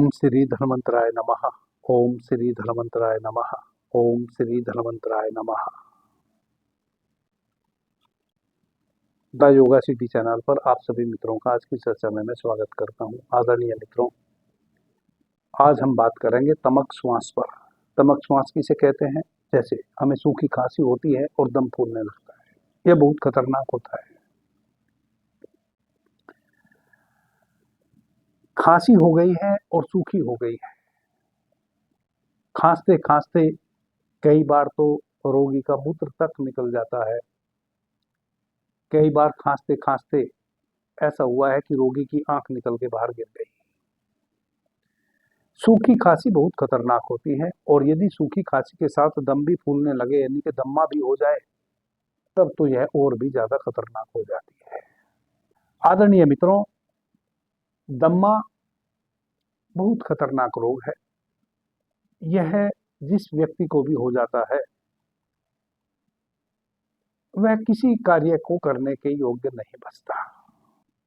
ओम श्री धन्वंतराय नमः। ओम श्री धन्वंतराय नमः। ओम श्री धन्वंतराय नमः। द योगा सिटी चैनल पर आप सभी मित्रों का आज की चर्चा में मैं स्वागत करता हूं। आदरणीय मित्रों, आज हम बात करेंगे तमक श्वास पर। तमक श्वास किसे कहते हैं? जैसे हमें सूखी खांसी होती है और दम फूलने लगता है, यह बहुत खतरनाक होता है। खांसी हो गई है और सूखी हो गई है, खांसते खांसते कई बार तो रोगी का मूत्र तक निकल जाता है। कई बार खांसते खांसते ऐसा हुआ है कि रोगी की आंख निकल के बाहर गिर गई। सूखी खांसी बहुत खतरनाक होती है, और यदि सूखी खांसी के साथ दम भी फूलने लगे, यानी कि दम्मा भी हो जाए, तब तो यह और भी ज्यादा खतरनाक हो जाती है। आदरणीय मित्रों, दम्मा बहुत खतरनाक रोग है। यह जिस व्यक्ति को भी हो जाता है, वह किसी कार्य को करने के योग्य नहीं बचता।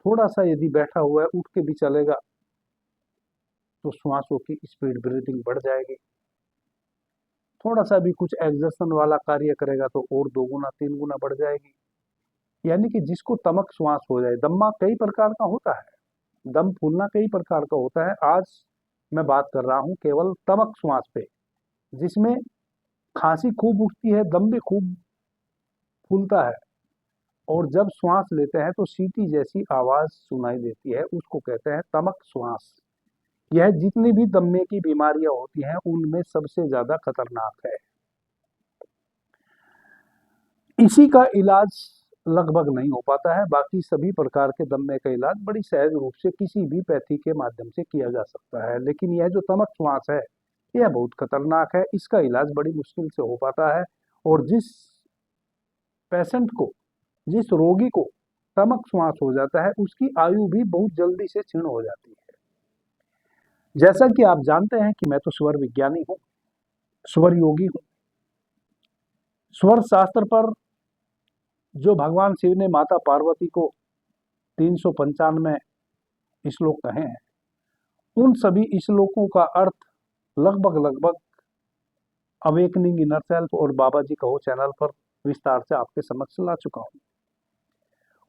थोड़ा सा यदि बैठा हुआ है, उठ के भी चलेगा तो श्वासों की स्पीड ब्रीथिंग बढ़ जाएगी। थोड़ा सा भी कुछ एक्सर्शन वाला कार्य करेगा तो और 2 गुना 3 गुना बढ़ जाएगी। यानी कि जिसको तमक श्वास हो जाए, दम्मा कई प्रकार का होता है, दम फूलना कई प्रकार का होता है। आज मैं बात कर रहा हूं केवल तमक श्वास पे, जिसमें खांसी खूब उठती है, दम भी खूब फूलता है, और जब श्वास लेते हैं तो सीटी जैसी आवाज सुनाई देती है, उसको कहते हैं तमक श्वास। यह जितनी भी दम्मे की बीमारियां होती हैं, उनमें सबसे ज्यादा खतरनाक है। इसी का इलाज लगभग नहीं हो पाता है। बाकी सभी प्रकार के दम्मे का इलाज बड़ी सहज रूप से किसी भी पैथी के माध्यम से किया जा सकता है, लेकिन यह जो तमक श्वास है, यह बहुत खतरनाक है। इसका इलाज बड़ी मुश्किल से हो पाता है, और जिस पेशेंट को, जिस रोगी को तमक श्वास हो जाता है, उसकी आयु भी बहुत जल्दी से क्षीण हो जाती है। जैसा कि आप जानते हैं कि मैं तो स्वर विज्ञानी हूं, स्वर योगी हूं। स्वर शास्त्र पर जो भगवान शिव ने माता पार्वती को 395 श्लोक कहे हैं, उन सभी श्लोकों का अर्थ लगभग अवेकनिंग इनर सेल्फ और बाबा जी कहो चैनल पर विस्तार से आपके समक्ष ला चुका हूं।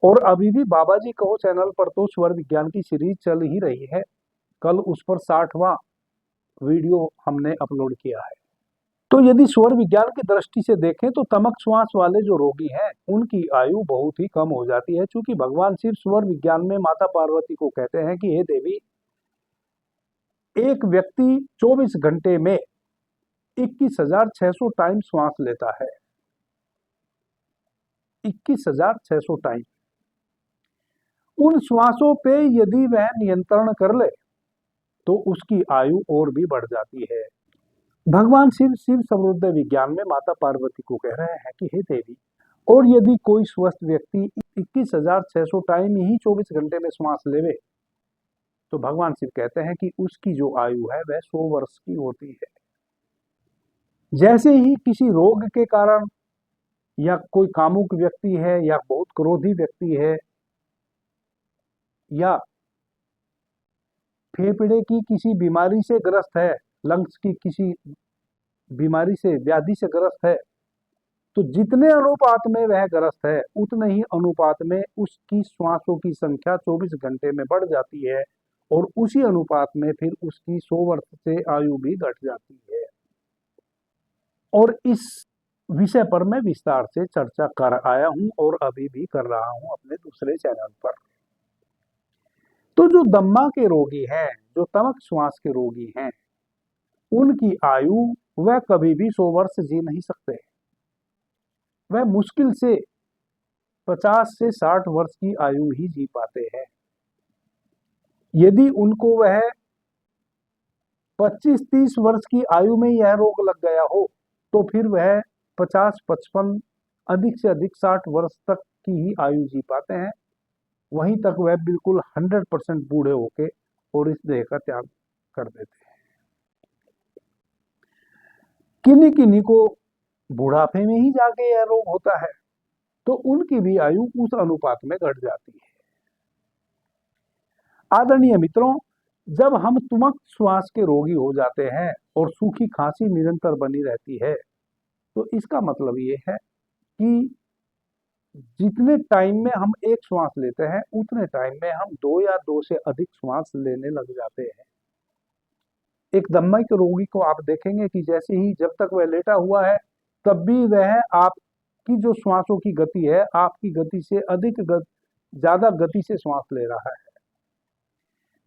और अभी भी बाबा जी कहो चैनल पर तो स्वर विज्ञान की सीरीज चल ही रही है। कल उस पर 60वां वीडियो हमने अपलोड किया है। तो यदि स्वर विज्ञान की दृष्टि से देखें तो तमक श्वास वाले जो रोगी हैं, उनकी आयु बहुत ही कम हो जाती है, क्योंकि भगवान शिव स्वर विज्ञान में माता पार्वती को कहते हैं कि हे देवी, एक व्यक्ति 24 घंटे में 21,600 टाइम श्वास लेता है। 21,600 टाइम। उन श्वासों पे यदि वह नियंत्रण कर ले तो उसकी आयु और भी बढ़ जाती है। भगवान शिव समृद्ध विज्ञान में माता पार्वती को कह रहे हैं कि हे देवी, और यदि कोई स्वस्थ व्यक्ति 21,600 टाइम ही 24 घंटे में श्वास लेवे, तो भगवान शिव कहते हैं कि उसकी जो आयु है वह 100 वर्ष की होती है। जैसे ही किसी रोग के कारण, या कोई कामुक व्यक्ति है, या बहुत क्रोधी व्यक्ति है, या फेफड़े की किसी बीमारी से ग्रस्त है, लंग्स की किसी बीमारी से, व्याधि से ग्रस्त है, तो जितने अनुपात में वह ग्रस्त है, उतने ही अनुपात में उसकी श्वासों की संख्या 24 घंटे में बढ़ जाती है, और उसी अनुपात में फिर उसकी 100 वर्ष से आयु भी घट जाती है। और इस विषय पर मैं विस्तार से चर्चा कर आया हूं, और अभी भी कर रहा हूं अपने दूसरे चैनल पर। तो जो दम्मा के रोगी हैं, जो तमक श्वास के रोगी हैं, उनकी आयु वह कभी भी 100 वर्ष जी नहीं सकते। वह मुश्किल से 50 से 60 वर्ष की आयु ही जी पाते हैं। यदि उनको वह 25-30 वर्ष की आयु में यह रोग लग गया हो, तो फिर वह 50-55, अधिक से अधिक 60 वर्ष तक की ही आयु जी पाते हैं। वहीं तक वह बिल्कुल 100% बूढ़े होके और इस देह का त्याग कर देते हैं। किन्हीं किन्हीं को बुढ़ापे में ही जाके यह रोग होता है, तो उनकी भी आयु उस अनुपात में घट जाती है। आदरणीय मित्रों, जब हम तुमक श्वास के रोगी हो जाते हैं और सूखी खांसी निरंतर बनी रहती है, तो इसका मतलब ये है कि जितने टाइम में हम एक श्वास लेते हैं उतने टाइम में हम दो या दो से अधिक श्वास लेने लग जाते हैं। एक दम्मई के रोगी को आप देखेंगे कि जैसे ही जब तक वह लेटा हुआ है तब भी वह आपकी जो श्वासों की गति है आपकी गति से ज्यादा गति से श्वास ले रहा है।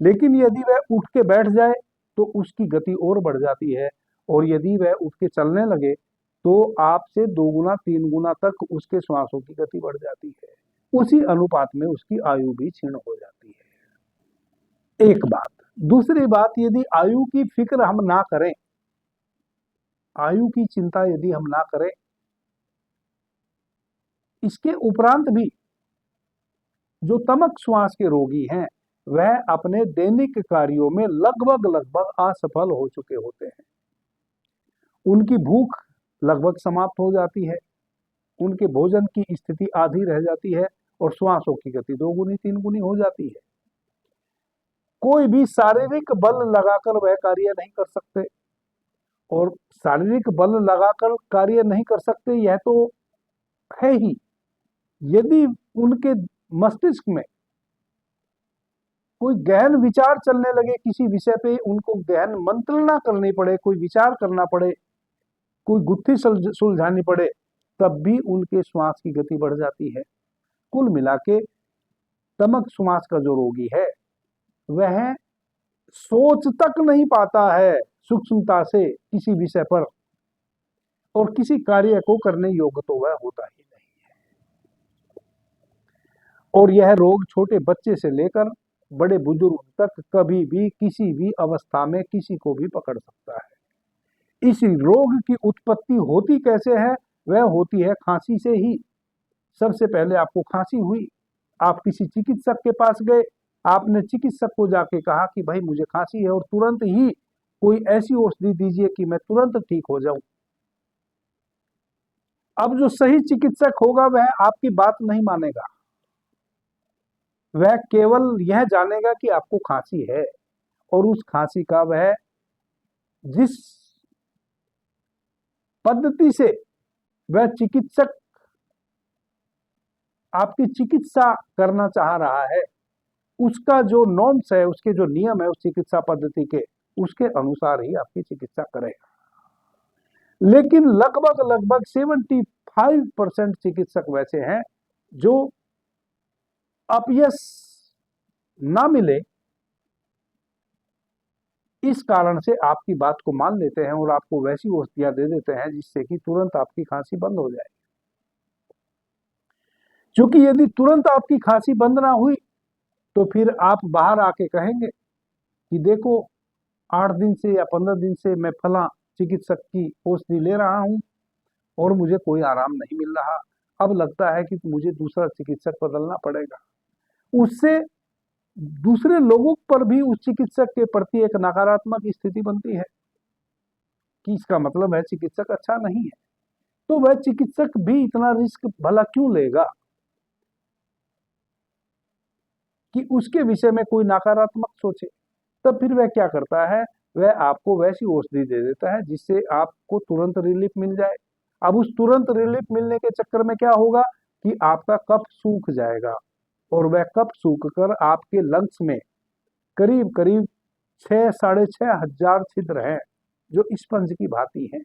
लेकिन यदि वह उठ के बैठ जाए तो उसकी गति और बढ़ जाती है, और यदि वह उठ के चलने लगे तो आपसे 2 गुना 3 गुना तक उसके श्वासों की गति बढ़ जाती है। उसी अनुपात में उसकी आयु भी क्षीण हो जाती है। एक बात। दूसरी बात, यदि आयु की फिक्र हम ना करें, आयु की चिंता यदि हम ना करें, इसके उपरांत भी जो तमक श्वास के रोगी हैं वह अपने दैनिक कार्यों में लगभग लगभग असफल हो चुके होते हैं। उनकी भूख लगभग समाप्त हो जाती है, उनके भोजन की स्थिति आधी रह जाती है और श्वासों की गति 2 गुनी 3 गुनी हो जाती है। कोई भी शारीरिक बल लगाकर वह कार्य नहीं कर सकते, और शारीरिक बल लगाकर कार्य नहीं कर सकते यह तो है ही। यदि उनके मस्तिष्क में कोई गहन विचार चलने लगे किसी विषय पे, उनको गहन मंत्रणा करनी पड़े, कोई विचार करना पड़े, कोई गुत्थी सुलझानी पड़े, तब भी उनके श्वास की गति बढ़ जाती है। कुल मिला के तमक श्वास का जो रोगी है वह सोच तक नहीं पाता है सूक्ष्मता से किसी विषय पर, और किसी कार्य को करने योग्य तो वह होता ही नहीं है। और यह रोग छोटे बच्चे से लेकर बड़े बुजुर्ग तक कभी भी किसी भी अवस्था में किसी को भी पकड़ सकता है। इस रोग की उत्पत्ति होती कैसे है? वह होती है खांसी से ही। सबसे पहले आपको खांसी हुई, आप किसी चिकित्सक के पास गए, आपने चिकित्सक को जाके कहा कि भाई मुझे खांसी है, और तुरंत ही कोई ऐसी औषधि दीजिए कि मैं तुरंत ठीक हो जाऊं। अब जो सही चिकित्सक होगा वह आपकी बात नहीं मानेगा, वह केवल यह जानेगा कि आपको खांसी है, और उस खांसी का वह जिस पद्धति से वह चिकित्सक आपकी चिकित्सा करना चाह रहा है, उसका जो नॉर्म्स है, उसके जो नियम है उस चिकित्सा पद्धति के, उसके अनुसार ही आपकी चिकित्सा करेगा। लेकिन लगभग लगभग 75% चिकित्सक वैसे हैं जो अपयश ना मिले इस कारण से आपकी बात को मान लेते हैं और आपको वैसी औषधियां दे देते हैं जिससे कि तुरंत आपकी खांसी बंद हो जाए। क्योंकि यदि तुरंत आपकी खांसी बंद ना हुई तो फिर आप बाहर आके कहेंगे कि देखो 8 दिन से या 15 दिन से मैं फला चिकित्सक की औषधि ले रहा हूं और मुझे कोई आराम नहीं मिल रहा, अब लगता है कि मुझे दूसरा चिकित्सक बदलना पड़ेगा। उससे दूसरे लोगों पर भी उस चिकित्सक के प्रति एक नकारात्मक स्थिति बनती है कि इसका मतलब है चिकित्सक अच्छा नहीं है। तो वह चिकित्सक भी इतना रिस्क भला क्यों लेगा कि उसके विषय में कोई नकारात्मक सोचे। तब फिर वह क्या करता है, वह आपको वैसी औषधि दे देता है जिससे आपको तुरंत रिलीफ मिल जाए। अब उस तुरंत रिलीफ मिलने के चक्कर में क्या होगा कि आपका कफ सूख जाएगा, और वह कफ सूख कर आपके लंग्स में करीब करीब 6-6.5 हजार छिद्र हैं जो स्पंज की भांति हैं।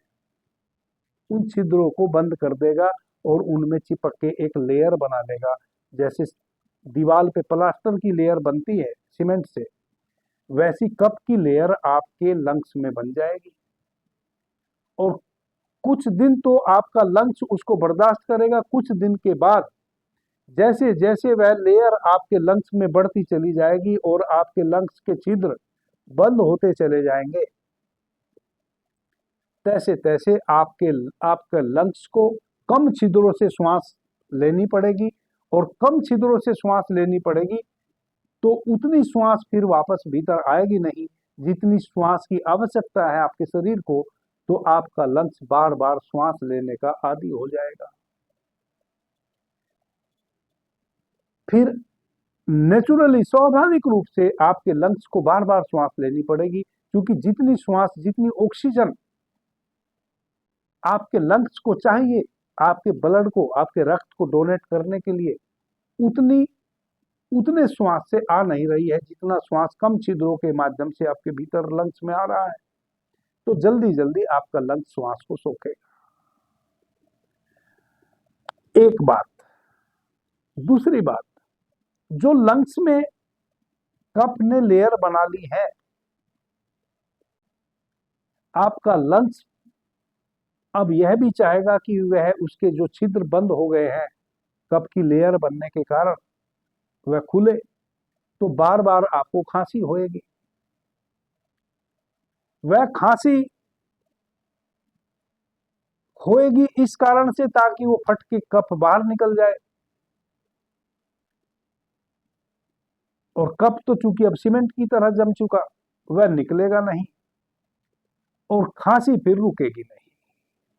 उन छिद्रों को बंद कर देगा और उनमें चिपक के एक लेयर बना देगा, जैसे दीवार पे प्लास्टर की लेयर बनती है सीमेंट से, वैसी कप की लेयर आपके लंग्स में बन जाएगी। और कुछ दिन तो आपका लंग्स उसको बर्दाश्त करेगा, कुछ दिन के बाद जैसे जैसे वह लेयर आपके लंग्स में बढ़ती चली जाएगी और आपके लंग्स के छिद्र बंद होते चले जाएंगे, तैसे तैसे आपके लंग्स को कम छिद्रों से श्वास लेनी पड़ेगी, और कम छिद्रों से श्वास लेनी पड़ेगी तो उतनी श्वास फिर वापस भीतर आएगी नहीं जितनी श्वास की आवश्यकता है आपके शरीर को, तो आपका लंग्स बार बार श्वास लेने का आदी हो जाएगा। फिर नेचुरली स्वाभाविक रूप से आपके लंग्स को बार बार श्वास लेनी पड़ेगी, क्योंकि जितनी श्वास, जितनी ऑक्सीजन आपके लंग्स को चाहिए, आपके ब्लड को, आपके रक्त को डोनेट करने के लिए, उतनी उतने श्वास से आ नहीं रही है जितना श्वास कम छिद्रों के माध्यम से आपके भीतर लंग्स में आ रहा है। तो जल्दी जल्दी आपका लंग्स श्वास को सोखेगा। एक बात। दूसरी बात, जो लंग्स में कफ ने लेयर बना ली है, आपका लंग्स अब यह भी चाहेगा कि वह उसके जो छिद्र बंद हो गए हैं कफ की लेयर बनने के कारण वह खुले, तो बार बार आपको खांसी होएगी। वह खांसी होएगी इस कारण से ताकि वो फट के कफ बाहर निकल जाए, और कफ तो चूंकि अब सीमेंट की तरह जम चुका, वह निकलेगा नहीं, और खांसी फिर रुकेगी नहीं।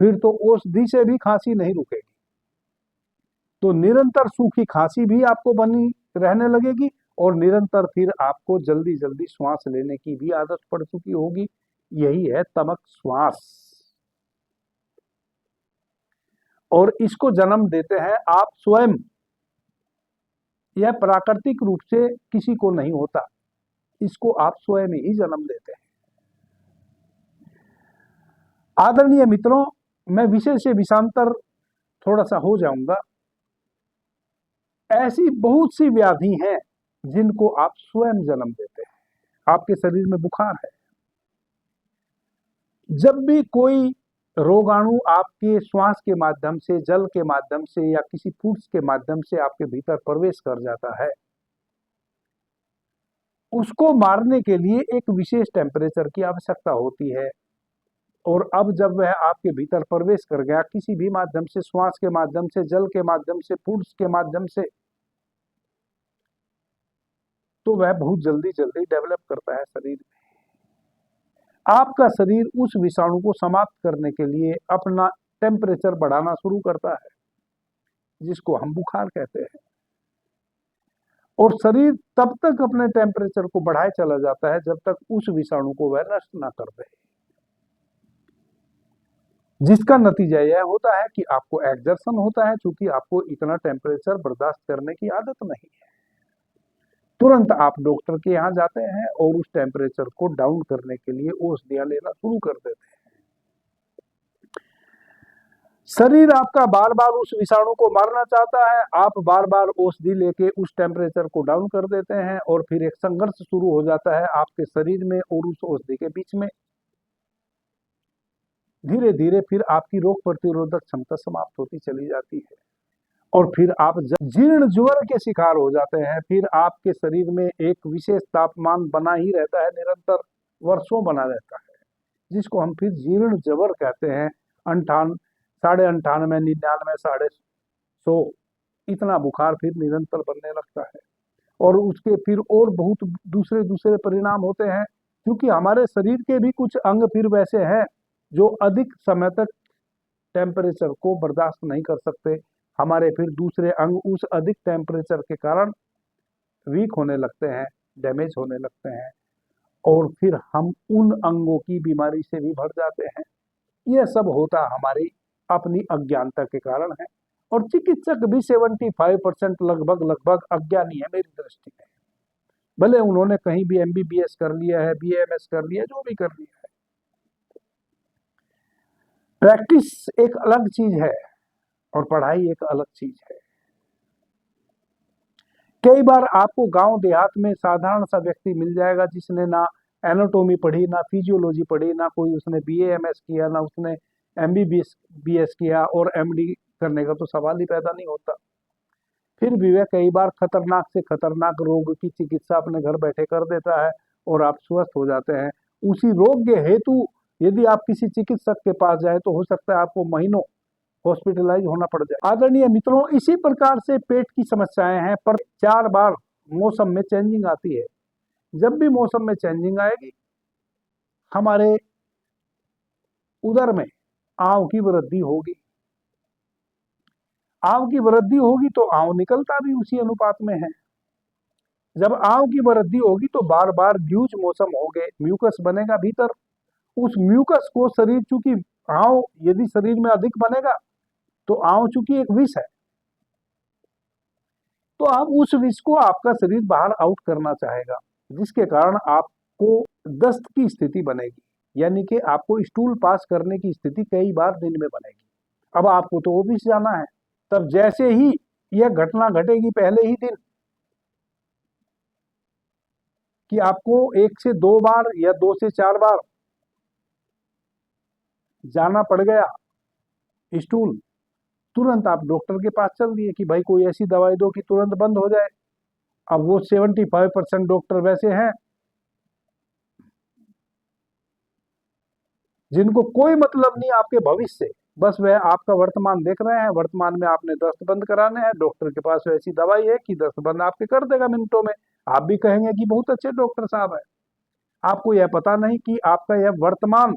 फिर तो औषधि से भी खांसी नहीं रुकेगी, तो निरंतर सूखी खांसी भी आपको बनी रहने लगेगी, और निरंतर फिर आपको जल्दी जल्दी श्वास लेने की भी आदत पड़ चुकी होगी। यही है तमक श्वास, और इसको जन्म देते हैं आप स्वयं। यह प्राकृतिक रूप से किसी को नहीं होता, इसको आप स्वयं ही जन्म देते हैं। आदरणीय मित्रों, मैं विषय से विषांतर थोड़ा सा हो जाऊंगा। ऐसी बहुत सी व्याधि हैं जिनको आप स्वयं जन्म देते हैं। आपके शरीर में बुखार है, जब भी कोई रोगाणु आपके श्वास के माध्यम से, जल के माध्यम से या किसी फूड्स के माध्यम से आपके भीतर प्रवेश कर जाता है, उसको मारने के लिए एक विशेष टेम्परेचर की आवश्यकता होती है। और अब जब वह आपके भीतर प्रवेश कर गया किसी भी माध्यम से, श्वास के माध्यम से, जल के माध्यम से, फूड्स के माध्यम से, तो वह बहुत जल्दी जल्दी डेवलप करता है शरीर में। आपका शरीर उस विषाणु को समाप्त करने के लिए अपना टेम्परेचर बढ़ाना शुरू करता है, जिसको हम बुखार कहते हैं। और शरीर तब तक अपने टेम्परेचर को बढ़ाए चला जाता है जब तक उस विषाणु को वह नष्ट ना कर दे, जिसका नतीजा यह होता है कि आपको एक्सर्शन होता है, क्योंकि आपको इतना टेम्परेचर बर्दाश्त करने की आदत नहीं है। तुरंत आप डॉक्टर के यहाँ जाते हैं और उस टेम्परेचर को डाउन करने के लिए औषधियां लेना शुरू कर देते हैं। शरीर आपका बार बार उस विषाणु को मारना चाहता है, आप बार बार औषधि लेके उस टेम्परेचर को डाउन कर देते हैं, और फिर एक संघर्ष शुरू हो जाता है आपके शरीर में और उस औषधि के बीच में। धीरे धीरे फिर आपकी रोग प्रतिरोधक क्षमता समाप्त होती चली जाती है, और फिर आप जीर्ण ज्वर के शिकार हो जाते हैं। फिर आपके शरीर में एक विशेष तापमान बना ही रहता है, निरंतर वर्षों बना रहता है, जिसको हम फिर जीर्ण ज्वर कहते हैं। 98, 99, 99, 150 इतना बुखार फिर निरंतर बनने लगता है, और उसके फिर और बहुत दूसरे दूसरे परिणाम होते हैं, क्योंकि हमारे शरीर के भी कुछ अंग फिर वैसे हैं जो अधिक समय तक टेम्परेचर को बर्दाश्त नहीं कर सकते। हमारे फिर दूसरे अंग उस अधिक टेम्परेचर के कारण वीक होने लगते हैं, डैमेज होने लगते हैं, और फिर हम उन अंगों की बीमारी से भी भर जाते हैं। यह सब होता हमारी अपनी अज्ञानता के कारण है, और चिकित्सक भी 75% लगभग लगभग अज्ञानी है मेरी दृष्टि में। भले उन्होंने कहीं भी MBBS कर लिया है, BAMS कर लिया है, जो भी कर लिया है। प्रैक्टिस एक अलग चीज है और पढ़ाई एक अलग चीज है। कई बार आपको गांव देहात में साधारण सा व्यक्ति मिल जाएगा जिसने ना एनाटोमी पढ़ी, ना फिजियोलॉजी पढ़ी, ना कोई उसने BAMS किया, ना उसने MBBS किया, और MD करने का तो सवाल ही पैदा नहीं होता। फिर भी वह कई बार खतरनाक से खतरनाक रोग की चिकित्सा अपने घर बैठे कर देता है, और आप स्वस्थ हो जाते हैं। उसी रोग के हेतु यदि आप किसी चिकित्सक के पास जाए तो हो सकता है आपको महीनों हॉस्पिटलाइज होना पड़ जाए। आदरणीय मित्रों, इसी प्रकार से पेट की समस्याएं हैं, पर 4 बार मौसम में चेंजिंग आती है। जब भी मौसम में चेंजिंग आएगी, हमारे उदर में आंव की वृद्धि होगी। आंव की वृद्धि होगी तो आंव निकलता भी उसी अनुपात में है। जब आंव की वृद्धि होगी तो बार बार ड्यूज मौसम होंगे, म्यूकस बनेगा भीतर। उस म्यूकस को शरीर, चूंकि आंव यदि शरीर में अधिक बनेगा तो आंव चूंकि एक विष है, तो अब उस विष को आपका शरीर बाहर आउट करना चाहेगा, जिसके कारण आपको दस्त की स्थिति बनेगी, यानी कि आपको स्टूल पास करने की स्थिति कई बार दिन में बनेगी। अब आपको तो ऑफिस जाना है, तब जैसे ही यह घटना घटेगी पहले ही दिन कि आपको 1 से 2 बार या 2 से 4 बार जाना पड़ गया स्टूल, तुरंत आप डॉक्टर के पास चल दिए कि भाई कोई ऐसी दवाई दो कि तुरंत बंद हो जाए। अब वो 75% डॉक्टर वैसे हैं जिनको कोई मतलब नहीं आपके भविष्य से, बस वह आपका वर्तमान देख रहे हैं। वर्तमान में आपने दस्त बंद कराने हैं, डॉक्टर के पास ऐसी दवाई है कि दस्त बंद आपके कर देगा मिनटों में। आप भी कहेंगे कि बहुत अच्छे डॉक्टर साहब है। आपको यह पता नहीं कि आपका यह वर्तमान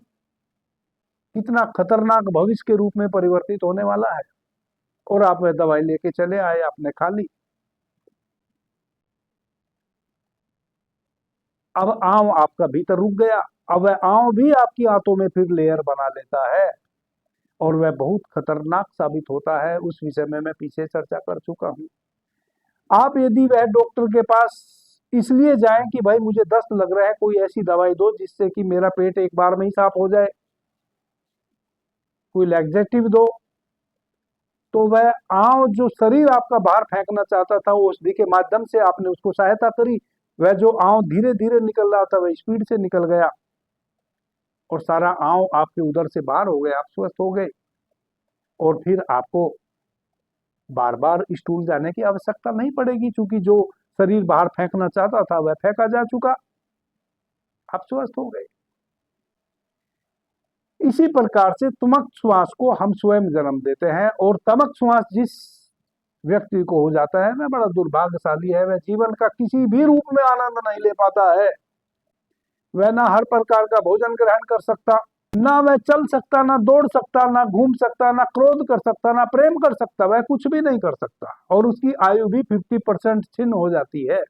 कितना खतरनाक भविष्य के रूप में परिवर्तित होने वाला है। और आप वह दवाई लेके चले आए, आपने खा ली। अब आंव आपका भीतर रुक गया। अब वह आंव भी आपकी आंतों में फिर लेयर बना लेता है और वह बहुत खतरनाक साबित होता है। उस विषय में मैं पीछे चर्चा कर चुका हूं। आप यदि वह डॉक्टर के पास इसलिए जाएं कि भाई मुझे दस्त लग रहा है, कोई ऐसी दवाई दो जिससे कि मेरा पेट एक बार में ही साफ हो जाए, कोई लैक्सेटिव दो, तो वह आंव जो शरीर आपका बाहर फेंकना चाहता था औषधि के माध्यम से आपने उसको सहायता करी। वह जो आंव धीरे धीरे निकल रहा था वह स्पीड से निकल गया और सारा आंव आपके उधर से बाहर हो गया, आप स्वस्थ हो गए। और फिर आपको बार बार स्टूल जाने की आवश्यकता नहीं पड़ेगी, क्योंकि जो शरीर बाहर फेंकना चाहता था वह फेंका जा चुका, आप स्वस्थ हो गए। इसी प्रकार से तमक श्वास को हम स्वयं जन्म देते हैं, और तमक श्वास जिस व्यक्ति को हो जाता है वह बड़ा दुर्भाग्यशाली है। वह जीवन का किसी भी रूप में आनंद नहीं ले पाता है। वह ना हर प्रकार का भोजन ग्रहण कर सकता, ना वह चल सकता, ना दौड़ सकता, ना घूम सकता, ना क्रोध कर सकता, ना प्रेम कर सकता, वह कुछ भी नहीं कर सकता। और उसकी आयु भी 50% छिन्न हो जाती है,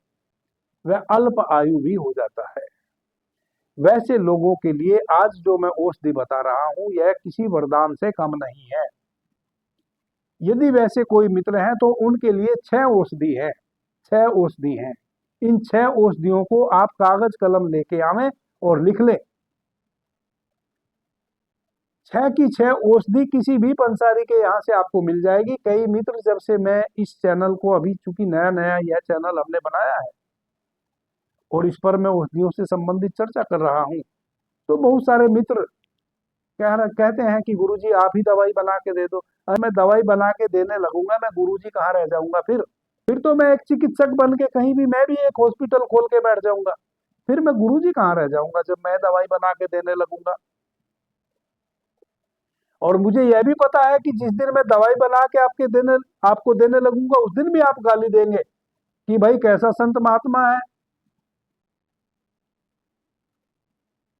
वह अल्प आयु भी हो जाता है। वैसे लोगों के लिए आज जो मैं औषधि बता रहा हूं यह किसी वरदान से कम नहीं है। यदि वैसे कोई मित्र हैं तो उनके लिए 6 औषधि है, 6 औषधि हैं। इन 6 औषधियों को आप कागज कलम लेके आवें और लिख लें। 6 की 6 औषधि किसी भी पंसारी के यहाँ से आपको मिल जाएगी। कई मित्र, जब से मैं इस चैनल को, अभी चूंकि नया नया यह चैनल हमने बनाया है और इस पर मैं औषधियों से संबंधित चर्चा कर रहा हूँ, तो बहुत सारे मित्र कहते हैं कि गुरुजी आप ही दवाई बना के दे दो। अगर मैं दवाई बना के देने लगूंगा, मैं गुरुजी कहाँ रह जाऊंगा? फिर तो मैं एक चिकित्सक बन के कहीं भी मैं भी एक हॉस्पिटल खोल के बैठ जाऊंगा। फिर मैं गुरुजी कहाँ रह जाऊंगा जब मैं दवाई बना के देने लगूंगा? और मुझे यह भी पता है कि जिस दिन मैं दवाई बना के आपको देने लगूंगा उस दिन भी आप गाली देंगे कि भाई कैसा संत महात्मा है,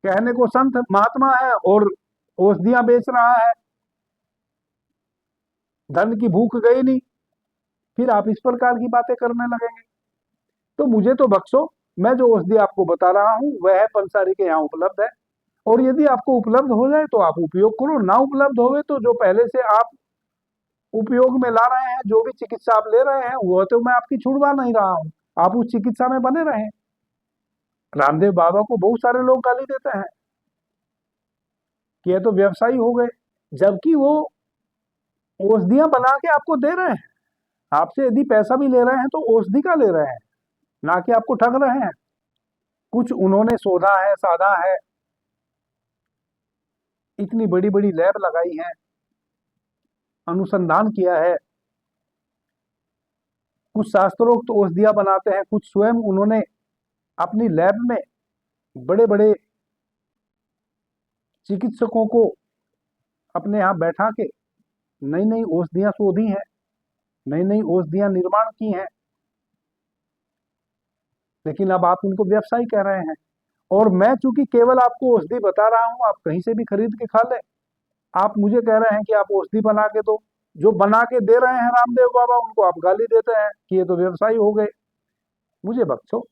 कहने को संत महात्मा है और औषधियां बेच रहा है, धन की भूख गई नहीं। फिर आप इस प्रकार की बातें करने लगेंगे। तो मुझे तो बख्शो, मैं जो औषधि आपको बता रहा हूं वह पंसारी के यहाँ उपलब्ध है, और यदि आपको उपलब्ध हो जाए तो आप उपयोग करो, ना उपलब्ध होवे तो जो पहले से आप उपयोग में ला रहे हैं, जो भी चिकित्सा आप ले रहे हैं वो तो मैं आपकी छुड़वा नहीं रहा हूं, आप उस चिकित्सा में बने रहें। रामदेव बाबा को बहुत सारे लोग गाली देते हैं कि ये तो व्यवसायी हो गए, जबकि वो औषधियां बना के आपको दे रहे हैं। आपसे यदि पैसा भी ले रहे हैं तो औषधि का ले रहे हैं, ना कि आपको ठग रहे हैं। कुछ उन्होंने शोधा है, साधा है, इतनी बड़ी बड़ी लैब लगाई है, अनुसंधान किया है, कुछ शास्त्रोक्त औषधियां बनाते हैं, कुछ स्वयं उन्होंने अपनी लैब में बड़े बड़े चिकित्सकों को अपने यहाँ बैठा के नई नई औषधियां शोधी हैं, नई नई औषधियां निर्माण की हैं। लेकिन अब आप उनको व्यवसायी कह रहे हैं, और मैं चूंकि केवल आपको औषधि बता रहा हूं, आप कहीं से भी खरीद के खा ले। आप मुझे कह रहे हैं कि आप औषधि बना के दो, जो बना के दे रहे हैं रामदेव बाबा उनको आप गाली देते हैं कि ये तो व्यवसायी हो गए। मुझे बख्शो।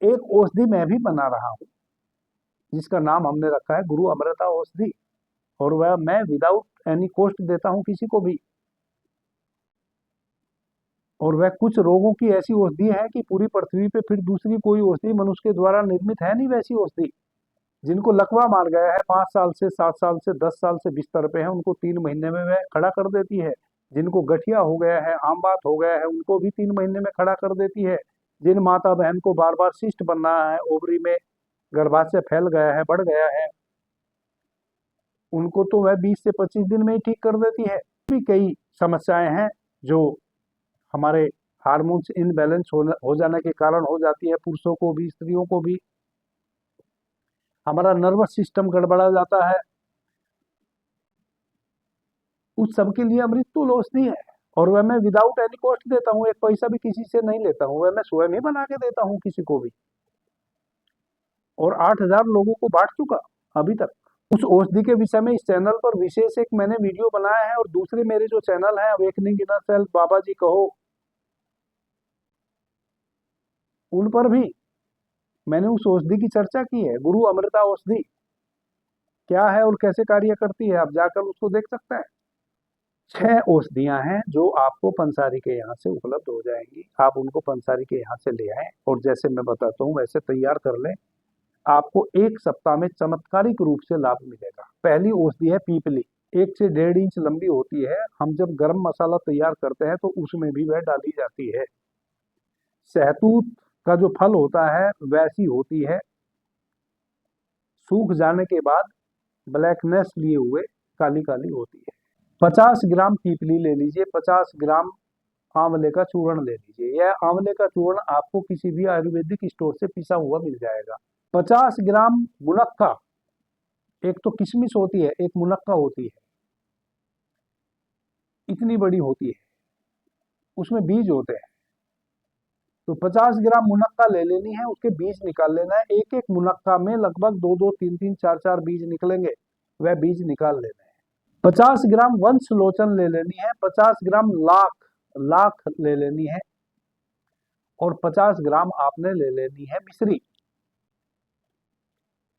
एक औषधि मैं भी बना रहा हूं जिसका नाम हमने रखा है गुरु अमृता औषधि, और वह मैं विदाउट एनी कॉस्ट देता हूं किसी को भी। और वह कुछ रोगों की ऐसी औषधि है कि पूरी पृथ्वी पे फिर दूसरी कोई औषधि मनुष्य के द्वारा निर्मित है नहीं वैसी औषधि। जिनको लकवा मार गया है 5 साल से, 7 साल से, 10 साल से बिस्तर पे है, उनको 3 महीने में वह खड़ा कर देती है। जिनको गठिया हो गया है, आमबात हो गया है, उनको भी 3 महीने में खड़ा कर देती है। जिन माता बहन को बार बार सिस्ट बन रहा है, ओवरी में गर्भाशय फैल गया है, बढ़ गया है, उनको तो वह 20 से 25 दिन में ही ठीक कर देती है। भी कई समस्याएं हैं जो हमारे हार्मोन्स इनबैलेंस हो जाने के कारण हो जाती है, पुरुषों को भी स्त्रियों को भी। हमारा नर्वस सिस्टम गड़बड़ा जाता है, उस सब के लिए अमृततुल्य औषधि है। और वह मैं विदाउट एनी कॉस्ट देता हूँ, एक पैसा भी किसी से नहीं लेता हूँ, वह मैं स्वयं ही बना के देता हूँ किसी को भी। और 8,000 लोगों को बांट चुका अभी तक। उस औषधि के विषय में इस चैनल पर विशेष एक मैंने वीडियो बनाया है, और दूसरे मेरे जो चैनल है अवेकनिंग इनर सेल्फ, बाबा जी कहो, उन पर भी मैंने उस औषधि की चर्चा की है। गुरु अमृता औषधि क्या है और कैसे कार्य करती है, आप जाकर उसको देख सकते हैं। 6 औषधियां हैं जो आपको पंसारी के यहाँ से उपलब्ध हो जाएंगी। आप उनको पंसारी के यहाँ से ले आए और जैसे मैं बताता हूँ वैसे तैयार कर लें। आपको 1 सप्ताह में चमत्कारिक रूप से लाभ मिलेगा। पहली औषधि है पीपली, 1 से 1.5 इंच लंबी होती है। हम जब गरम मसाला तैयार करते हैं तो उसमें भी वह डाली जाती है। सहतूत का जो फल होता है वैसी होती है, सूख जाने के बाद ब्लैकनेस लिए हुए काली काली होती है। 50 ग्राम पीपली ले लीजिए, 50 ग्राम आंवले का चूर्ण ले लीजिए। यह आंवले का चूर्ण आपको किसी भी आयुर्वेदिक स्टोर से पिसा हुआ मिल जाएगा। 50 ग्राम मुनक्का, एक तो किशमिश होती है, एक मुनक्का होती है, इतनी बड़ी होती है, उसमें बीज होते हैं। तो 50 ग्राम मुनक्का ले लेनी है, उसके बीज निकाल लेना है। एक एक मुनक्का में लगभग 2-2, 3-3, 4-4 बीज निकलेंगे, वह बीज निकाल लेना है। 50 ग्राम वंश लोचन ले लेनी है, 50 ग्राम लाख लाख ले लेनी है, और 50 ग्राम आपने ले लेनी है मिश्री।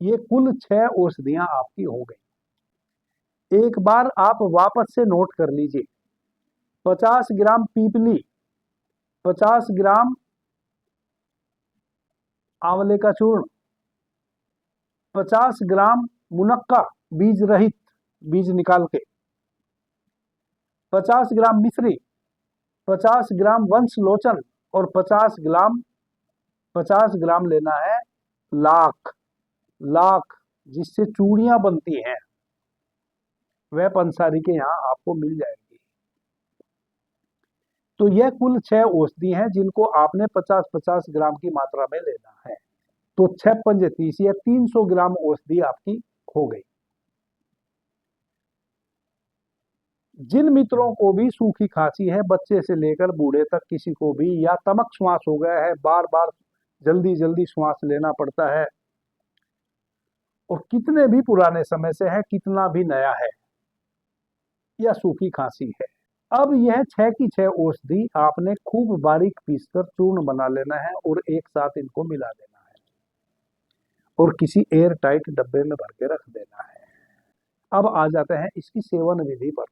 ये कुल 6 औषधियां आपकी हो गई। एक बार आप वापस से नोट कर लीजिए। 50 ग्राम पीपली, 50 ग्राम आंवले का चूर्ण, 50 ग्राम मुनक्का बीज रहित, बीज निकाल के, 50 ग्राम मिश्री, 50 ग्राम वंश लोचन, और 50 ग्राम लेना है लाख लाख, जिससे चूड़ियां बनती हैं, वह पंसारी के यहाँ आपको मिल जाएगी। तो यह कुल 6 औषधि हैं जिनको आपने 50-50 ग्राम की मात्रा में लेना है। तो 6×5 या 300 ग्राम औषधि आपकी हो गई। जिन मित्रों को भी सूखी खांसी है, बच्चे से लेकर बूढ़े तक किसी को भी, या तमक श्वास हो गया है, बार बार जल्दी जल्दी श्वास लेना पड़ता है, और कितने भी पुराने समय से है, कितना भी नया है, या सूखी खांसी है, अब यह 6 की 6 औषधि आपने खूब बारीक पीसकर चूर्ण बना लेना है और एक साथ इनको मिला देना है और किसी एयर टाइट डब्बे में भर के रख देना है। अब आ जाते हैं इसकी सेवन विधि पर।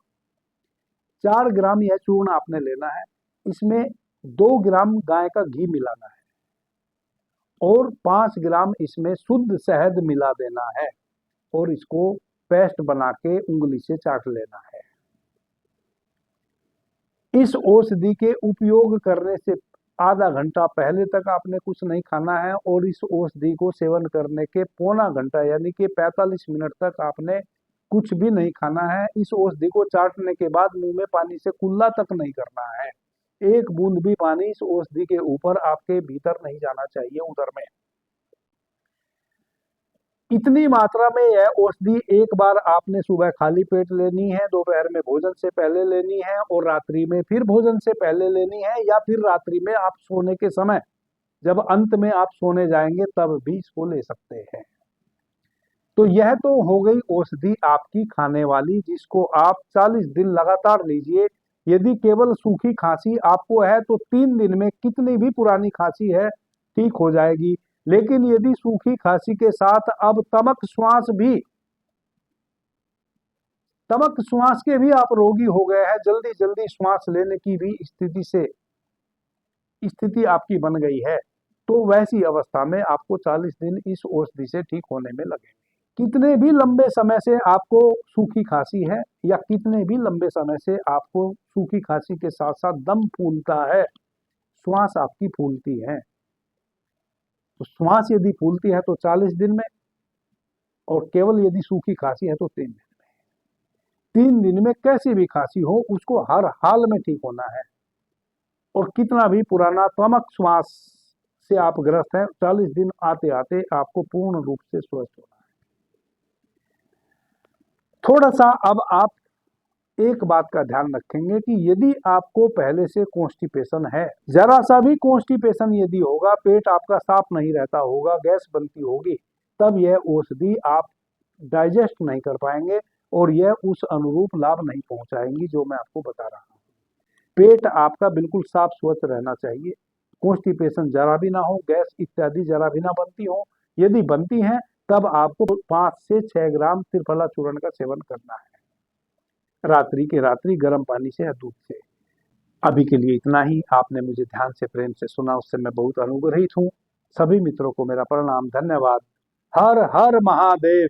4 ग्राम यह चूर्ण आपने लेना है, इसमें 2 ग्राम गाय का घी मिलाना है और 5 ग्राम इसमें शुद्ध शहद मिला देना है, और इसको पेस्ट बना के उंगली से चाट लेना है। इस औषधि के उपयोग करने से आधा घंटा पहले तक आपने कुछ नहीं खाना है, और इस औषधि को सेवन करने के पौना घंटा यानी कि 45 मिनट तक आपने कुछ भी नहीं खाना है। इस औषधि को चाटने के बाद मुंह में पानी से कुल्ला तक नहीं करना है। एक बूंद भी पानी इस औषधि के ऊपर आपके भीतर नहीं जाना चाहिए, उधर में। इतनी मात्रा में यह औषधि एक बार आपने सुबह खाली पेट लेनी है, दोपहर में भोजन से पहले लेनी है, और रात्रि में फिर भोजन से पहले लेनी है, या फिर रात्रि में आप सोने के समय जब अंत में आप सोने जाएंगे तब भी इसको ले सकते हैं। तो यह तो हो गई औषधि आपकी खाने वाली, जिसको आप 40 दिन लगातार लीजिए। यदि केवल सूखी खांसी आपको है तो 3 दिन में कितनी भी पुरानी खांसी है ठीक हो जाएगी। लेकिन यदि सूखी खांसी के साथ अब तमक श्वास के भी आप रोगी हो गए हैं, जल्दी जल्दी श्वास लेने की भी स्थिति आपकी बन गई है, तो वैसी अवस्था में आपको 40 दिन इस औषधि से ठीक होने में लगेंगे। कितने भी लंबे समय से आपको सूखी खांसी है या कितने भी लंबे समय से आपको सूखी खांसी के साथ साथ दम फूलता है, श्वास आपकी फूलती है, तो श्वास यदि फूलती है तो 40 दिन में, और केवल यदि सूखी खांसी है तो 3 दिन में। 3 दिन में कैसी भी खांसी हो उसको हर हाल में ठीक होना है। और कितना भी पुराना तमक श्वास से आप ग्रस्त हैं, 40 दिन आते आते आपको पूर्ण रूप से स्वस्थ होना है। थोड़ा सा अब आप एक बात का ध्यान रखेंगे कि यदि आपको पहले से कॉन्स्टिपेशन है, जरा सा भी कॉन्स्टिपेशन यदि होगा, पेट आपका साफ नहीं रहता होगा, गैस बनती होगी, तब यह औषधि आप डाइजेस्ट नहीं कर पाएंगे और यह उस अनुरूप लाभ नहीं पहुंचाएंगी जो मैं आपको बता रहा हूं। पेट आपका बिल्कुल साफ स्वच्छ रहना चाहिए, कॉन्स्टिपेशन जरा भी ना हो, गैस इत्यादि जरा भी ना बनती हो। यदि बनती है तब आपको 5 से 6 ग्राम त्रिफला चूर्ण का सेवन करना है, रात्रि के रात्रि गर्म पानी से या दूध से। अभी के लिए इतना ही। आपने मुझे ध्यान से प्रेम से सुना, उससे मैं बहुत अनुग्रहित हूँ। सभी मित्रों को मेरा प्रणाम, धन्यवाद। हर हर महादेव।